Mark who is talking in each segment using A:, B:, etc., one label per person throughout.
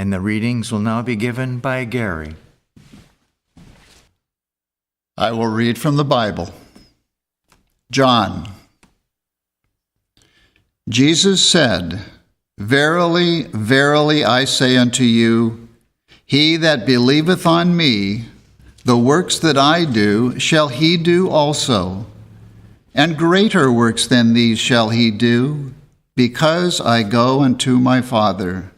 A: And the readings will now be given by Gary.
B: I will read from the Bible. John. Jesus said, "Verily, verily, I say unto you, he that believeth on me, the works that I do shall he do also, and greater works than these shall he do, because I go unto my Father.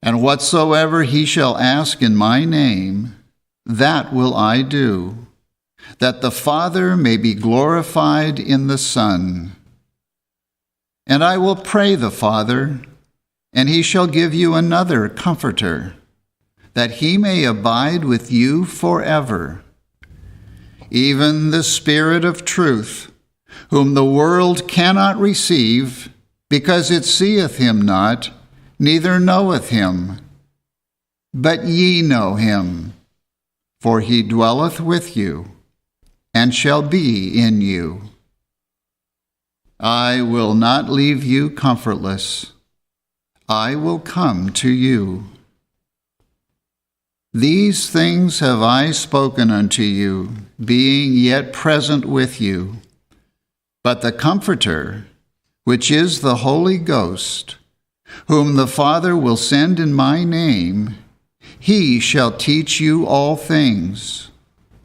B: And whatsoever he shall ask in my name, that will I do, that the Father may be glorified in the Son. And I will pray the Father, and he shall give you another Comforter, that he may abide with you forever, even the Spirit of truth, whom the world cannot receive, because it seeth him not, neither knoweth him. But ye know him, for he dwelleth with you, and shall be in you. I will not leave you comfortless. I will come to you. These things have I spoken unto you, being yet present with you. But the Comforter, which is the Holy Ghost, whom the Father will send in my name, he shall teach you all things,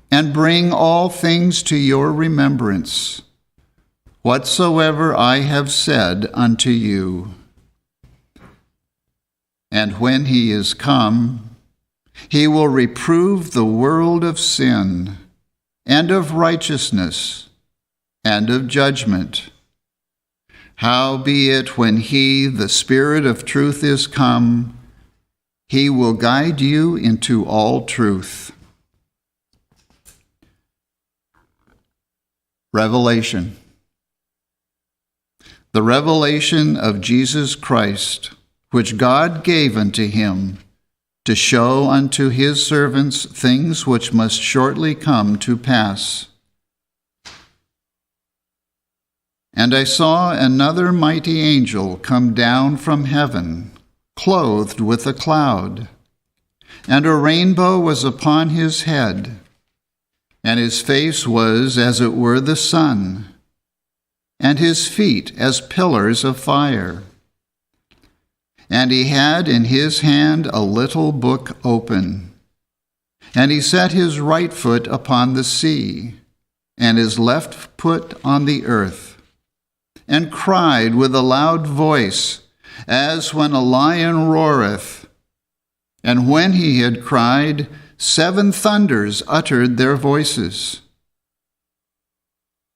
B: and bring all things to your remembrance, whatsoever I have said unto you. And when he is come, he will reprove the world of sin, and of righteousness, and of judgment. Howbeit, when he, the Spirit of truth, is come, he will guide you into all truth. Revelation. The revelation of Jesus Christ, which God gave unto him, to show unto his servants things which must shortly come to pass. And I saw another mighty angel come down from heaven, clothed with a cloud, and a rainbow was upon his head, and his face was as it were the sun, and his feet as pillars of fire. And he had in his hand a little book open, and he set his right foot upon the sea, and his left foot on the earth, and cried with a loud voice, as when a lion roareth. And when he had cried, 7 thunders uttered their voices.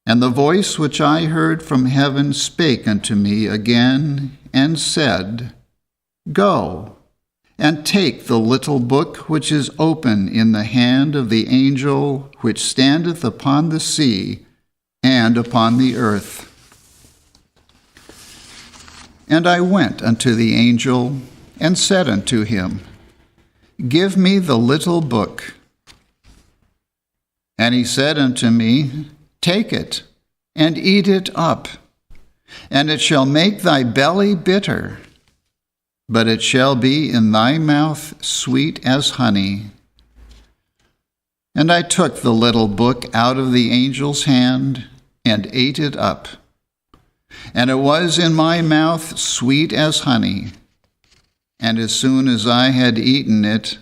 B: And the voice which I heard from heaven spake unto me again, and said, Go, and take the little book which is open in the hand of the angel which standeth upon the sea and upon the earth. And I went unto the angel, and said unto him, Give me the little book. And he said unto me, Take it, and eat it up, and it shall make thy belly bitter, but it shall be in thy mouth sweet as honey. And I took the little book out of the angel's hand, and ate it up. And it was in my mouth sweet as honey. And as soon as I had eaten it,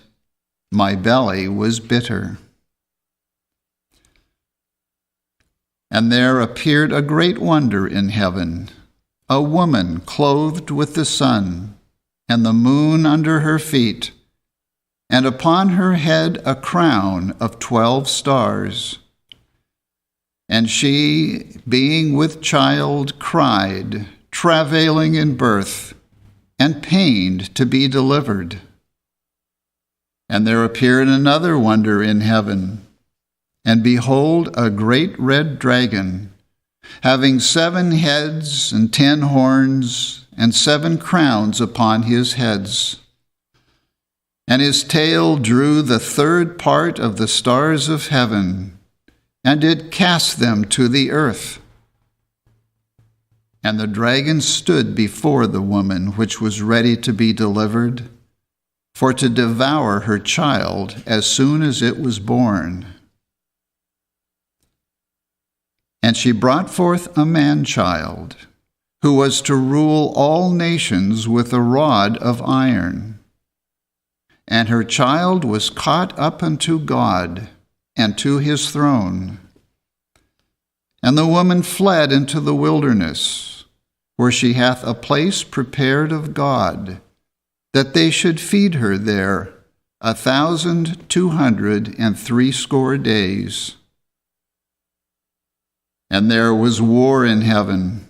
B: my belly was bitter. And there appeared a great wonder in heaven, a woman clothed with the sun, and the moon under her feet, and upon her head a crown of 12 stars. And she, being with child, cried, travailing in birth, and pained to be delivered. And there appeared another wonder in heaven, and behold, a great red dragon, having 7 heads and 10 horns, and 7 crowns upon his heads. And his tail drew the 1/3 part of the stars of heaven, and did cast them to the earth. And the dragon stood before the woman which was ready to be delivered, for to devour her child as soon as it was born. And she brought forth a man-child, who was to rule all nations with a rod of iron. And her child was caught up unto God, and to his throne. And the woman fled into the wilderness, where she hath a place prepared of God, that they should feed her there 1,260 days. And there was war in heaven.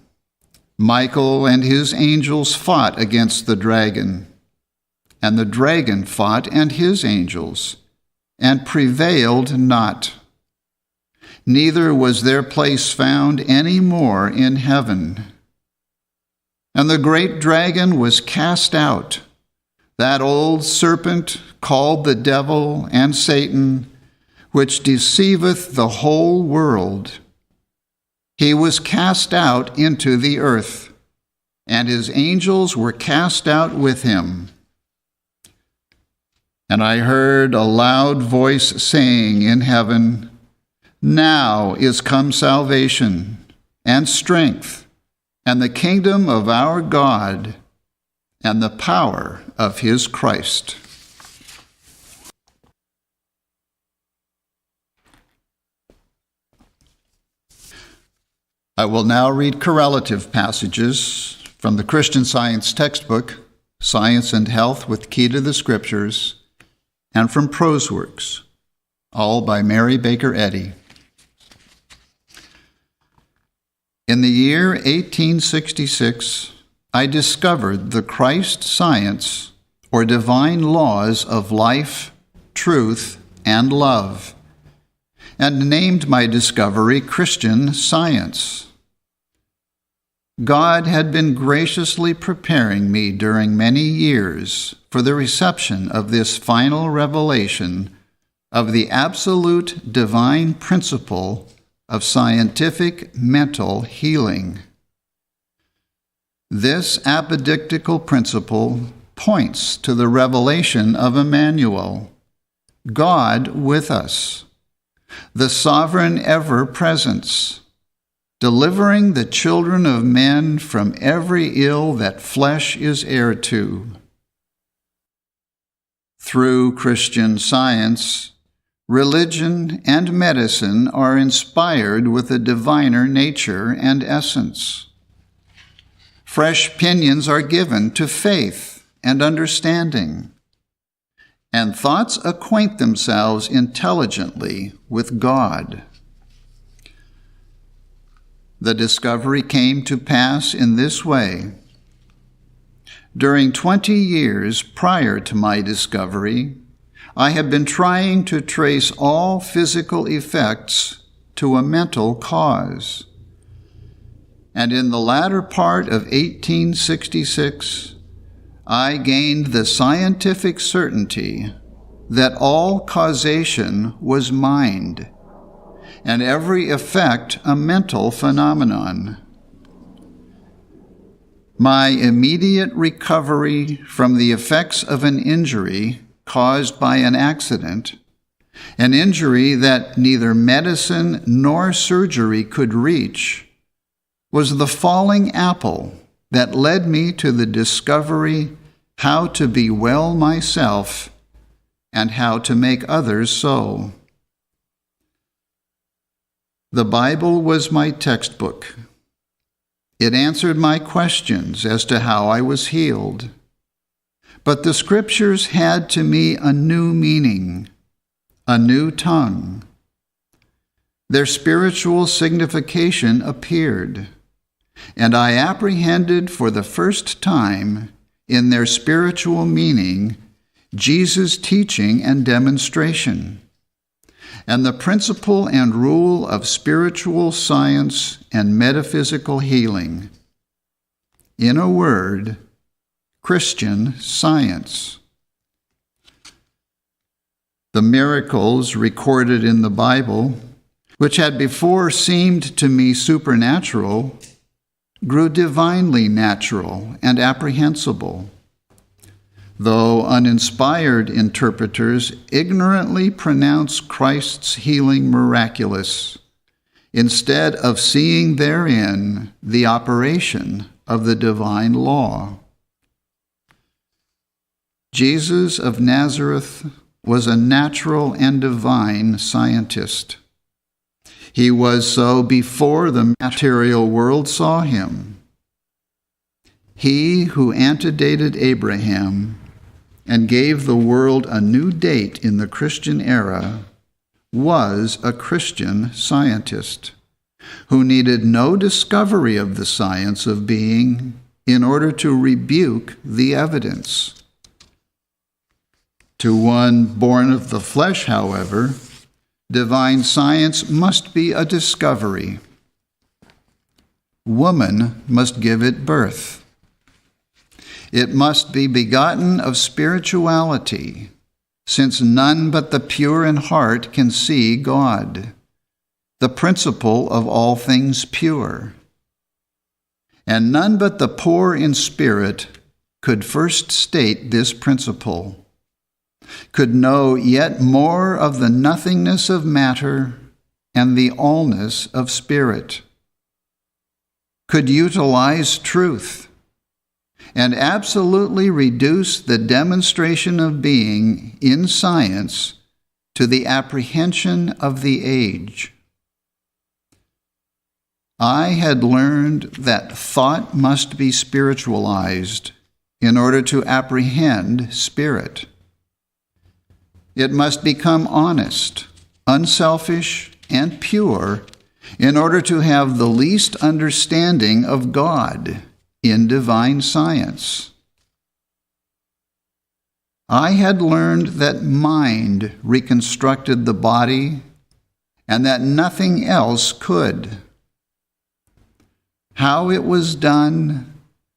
B: Michael and his angels fought against the dragon, and the dragon fought and his angels, and prevailed not. Neither was their place found any more in heaven. And the great dragon was cast out, that old serpent called the devil and Satan, which deceiveth the whole world. He was cast out into the earth, and his angels were cast out with him. And I heard a loud voice saying in heaven, Now is come salvation, and strength, and the kingdom of our God, and the power of his Christ. I will now read correlative passages from the Christian Science textbook, Science and Health with Key to the Scriptures, and from Prose Works, all by Mary Baker Eddy. In the year 1866, I discovered the Christ science, or divine laws of life, truth, and love, and named my discovery Christian Science. God had been graciously preparing me during many years for the reception of this final revelation of the absolute divine principle of scientific mental healing. This apodictical principle points to the revelation of Emmanuel, God with us, the sovereign ever-presence, delivering the children of men from every ill that flesh is heir to. Through Christian Science, religion and medicine are inspired with a diviner nature and essence. Fresh pinions are given to faith and understanding, and thoughts acquaint themselves intelligently with God. The discovery came to pass in this way. During 20 years prior to my discovery, I have been trying to trace all physical effects to a mental cause. And in the latter part of 1866, I gained the scientific certainty that all causation was mind, and every effect a mental phenomenon. My immediate recovery from the effects of an injury caused by an accident, an injury that neither medicine nor surgery could reach, was the falling apple that led me to the discovery how to be well myself and how to make others so. The Bible was my textbook. It answered my questions as to how I was healed. But the Scriptures had to me a new meaning, a new tongue. Their spiritual signification appeared, and I apprehended for the first time in their spiritual meaning Jesus' teaching and demonstration, and the principle and rule of spiritual science and metaphysical healing. In a word, Christian Science. The miracles recorded in the Bible, which had before seemed to me supernatural, grew divinely natural and apprehensible, though uninspired interpreters ignorantly pronounce Christ's healing miraculous, instead of seeing therein the operation of the divine law. Jesus of Nazareth was a natural and divine scientist. He was so before the material world saw him. He who antedated Abraham and gave the world a new date in the Christian era was a Christian scientist who needed no discovery of the science of being in order to rebuke the evidence. To one born of the flesh, however, divine science must be a discovery. Woman must give it birth. It must be begotten of spirituality, since none but the pure in heart can see God, the principle of all things pure. And none but the poor in spirit could first state this principle, could know yet more of the nothingness of matter and the allness of spirit, could utilize truth, and absolutely reduce the demonstration of being in science to the apprehension of the age. I had learned that thought must be spiritualized in order to apprehend spirit. It must become honest, unselfish, and pure in order to have the least understanding of God in divine science. I had learned that mind reconstructed the body and that nothing else could. How it was done,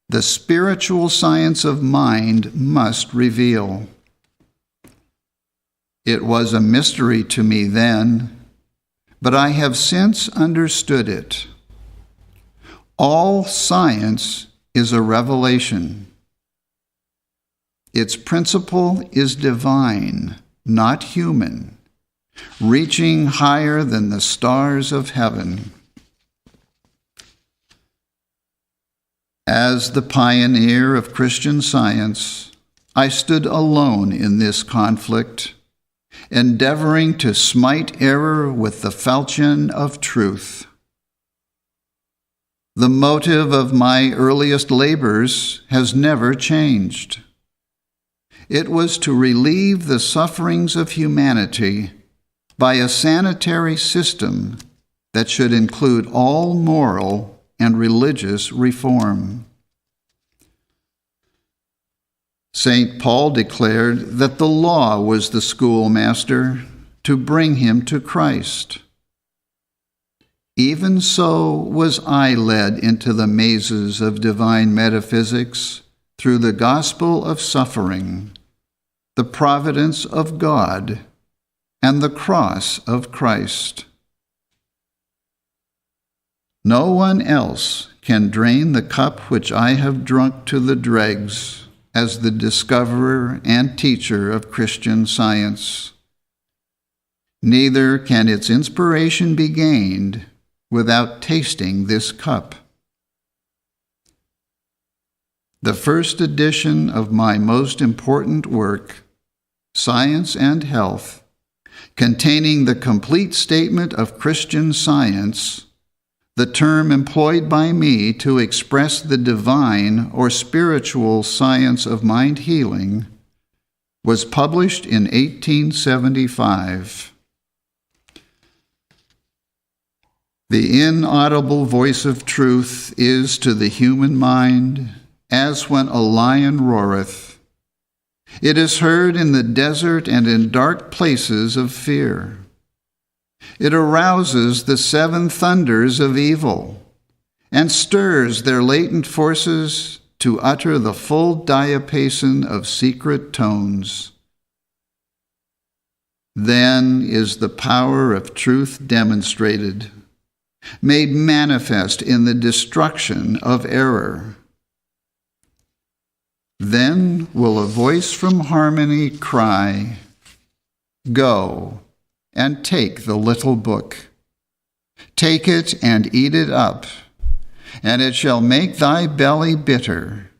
B: the spiritual science of mind must reveal. It was a mystery to me then, but I have since understood it. All science is a revelation. Its principle is divine, not human, reaching higher than the stars of heaven. As the pioneer of Christian science, I stood alone in this conflict, endeavoring to smite error with the falchion of truth. The motive of my earliest labors has never changed. It was to relieve the sufferings of humanity by a sanitary system that should include all moral and religious reform. St. Paul declared that the law was the schoolmaster to bring him to Christ. Even so was I led into the mazes of divine metaphysics through the gospel of suffering, the providence of God, and the cross of Christ. No one else can drain the cup which I have drunk to the dregs as the discoverer and teacher of Christian science. Neither can its inspiration be gained without tasting this cup. The first edition of my most important work, Science and Health, containing the complete statement of Christian science, the term employed by me to express the divine or spiritual science of mind healing, was published in 1875. The inaudible voice of truth is to the human mind as when a lion roareth. It is heard in the desert and in dark places of fear. It arouses the seven thunders of evil and stirs their latent forces to utter the full diapason of secret tones. Then is the power of truth demonstrated, made manifest in the destruction of error. Then will a voice from harmony cry, "Go and take the little book. Take it and eat it up, and it shall make thy belly bitter,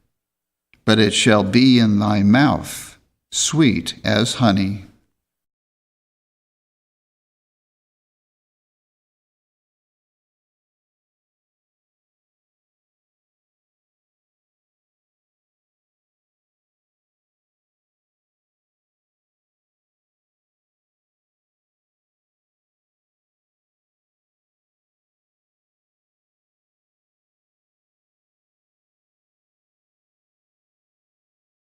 B: but it shall be in thy mouth sweet as honey."